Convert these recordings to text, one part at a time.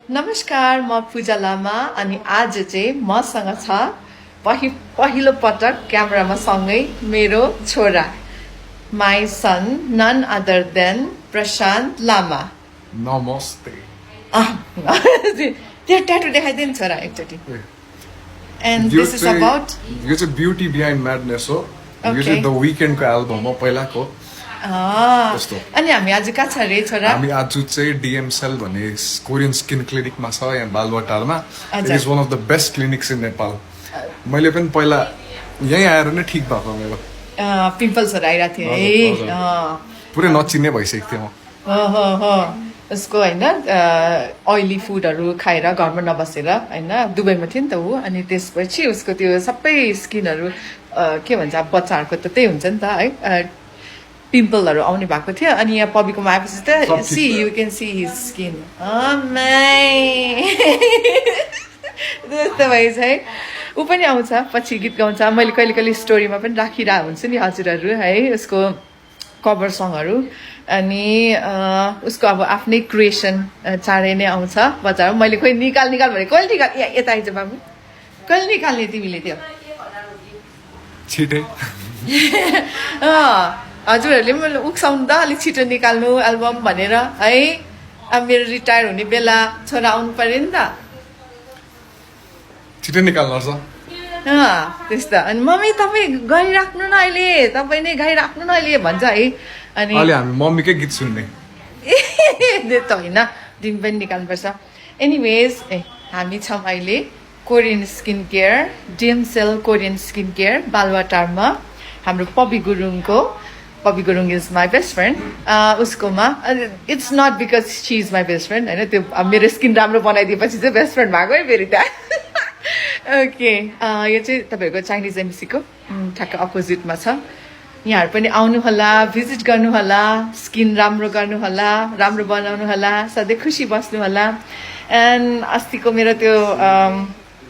नमस्कार म पूजा लामा अनि आज चाहिँ मसँग छ पहिलो पटक क्यामेरामा सँगै मेरो छोरा my son none other than Prashant Lama नमस्ते त्यो ट्याटु देखाइदिनु छोरा एकचोटि एन्ड दिस इज अबाउट यो चाहिँ ब्युटी बिहाइन्ड म्याडनेस हो यो चाहिँ द विकेन्डको एल्बम हो पहिलाको अनि हामी आज कहाँ छ रे छोरा हामी आज चाहिँ डिएम सेल भन्ने कोरियन स्किन क्लिनिकमा छ यहाँ बालुवाटारमा it is one of the best clinics in Nepal मैले पनि पहिला यहीँ आएर नै ठिक भएको मेरो पिम्पल्सहरू आइरहेको थियो है पुरै नचिन्ने भइसकेको थिएँ म उसको होइन ओइली फुडहरू खाएर घरमा नबसेर होइन दुबईमा थियो नि त ऊ अनि त्यसपछि उसको त्यो सबै स्किनहरू के भन्छ अब बच्चाहरूको त त्यही हुन्छ नि त है पिम्पलहरू आउने भएको थियो अनि यहाँ पबीकोमा आएपछि त see you can see his skin त्यस्तो भएछ है ऊ पनि आउँछ पछि गीत गाउँछ मैले कहिले कहिले स्टोरीमा पनि राखिरहेको हुन्छु नि हजुरहरू है उसको कभर सङहरू अनि उसको अब आफ्नै क्रिएसन चाँडै नै आउँछ बजार मैले खोइ निकाल भने कहिले निकाल यता आइज बाबु कहिले निकाल्ने तिमीले त्यो छिटै हजुरहरूले पनि उक्साउनु त अलिक छिटो निकाल्नु एल्बम भनेर है अब मेरो रिटायर हुने बेला छोरा आउनु पर्यो नि त छिटो निकाल्नु त्यस्तो अनि मम्मी तपाईँ गाइराख्नु न अहिले तपाईँ नै गाइराख्नु न अहिले भन्छ है अनि अहिले हामी मम्मीकै गीत सुन्ने त होइन दिन पनि निकाल्नुपर्छ एनिवेज हामी छौँ अहिले Korean skin care DM cell Korean skin care बालुवाटारमा हाम्रो Pabi Gurung is my best friend उसकोमा it's not because she is my best friend होइन त्यो मेरो स्किन राम्रो बनाइदिएपछि चाहिँ बेस्ट फ्रेन्ड भएको है फेरि त्यहाँ ओके यो चाहिँ तपाईँहरूको चाइनिज एमसीको ठ्याक्क अपोजिटमा छ यहाँहरू पनि आउनुहोला भिजिट गर्नुहोला स्किन राम्रो गर्नुहोला राम्रो बनाउनु होला सधैँ खुसी बस्नुहोला एन्ड अस्तिको मेरो त्यो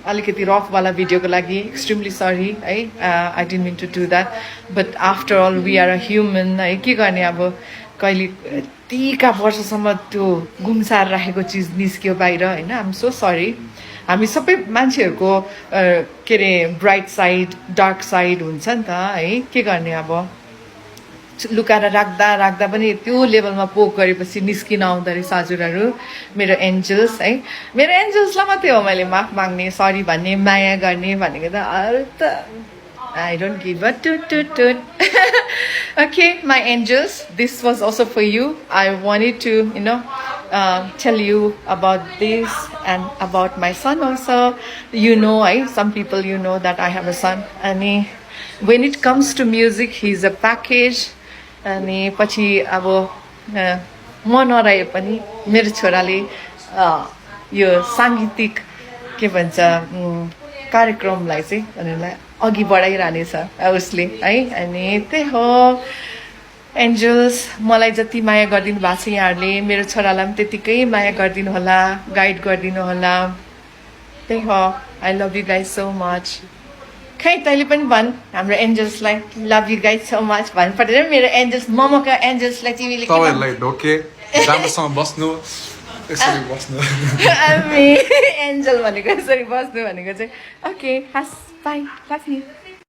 अलिकति रफवाला भिडियोको लागि एक्सट्रिमली सरी है I didn't mean to do that but after all we are a human है के गर्ने अब कहिले यतिका वर्षसम्म त्यो गुम्साएर राखेको चिज निस्क्यो बाहिर होइन आइ एम सो सरी हामी सबै मान्छेहरूको के अरे ब्राइट साइड डार्क साइड हुन्छ नि त है के गर्ने अब लुकाएर राख्दा पनि त्यो लेभलमा पोक गरेपछि निस्किन आउँदो रहेछ हजुरहरू मेरो एन्जल्स है मेरो एन्जल्सलाई मात्रै हो मैले माफ माग्ने सरी भन्ने माया गर्ने भनेको त अरू त I don't give a toot okay my angels this was also for you I wanted to you know tell you about this and about my son also. You know, some people you know that I have a son. And when it comes to music, he's a package. अनि पछि अब म नरहे पनि मेरो छोराले यो साङ्गीतिक के भन्छ कार्यक्रमलाई चाहिँ उनीहरूलाई अघि बढाइरहनेछ उसले है अनि त्यही हो एन्जल्स मलाई जति माया गरिदिनु भएको छ यहाँहरूले मेरो छोरालाई पनि त्यतिकै माया गरिदिनु होला गाइड गरिदिनु होला त्यही हो I love you guys so much खै तैँले पनि भन् हाम्रो एन्जल्सलाई love you guys so much भन्नु पर्दैन मेरो एन्जल्स ममका एन्जल्सलाई तिमीले तपाईँहरूलाई ढोके राम्रोसँग बस्नु यसरी बस्नु हामी एन्जल भनेको यसरी बस्नु भनेको चाहिँ ओके हस् बाई लभ यु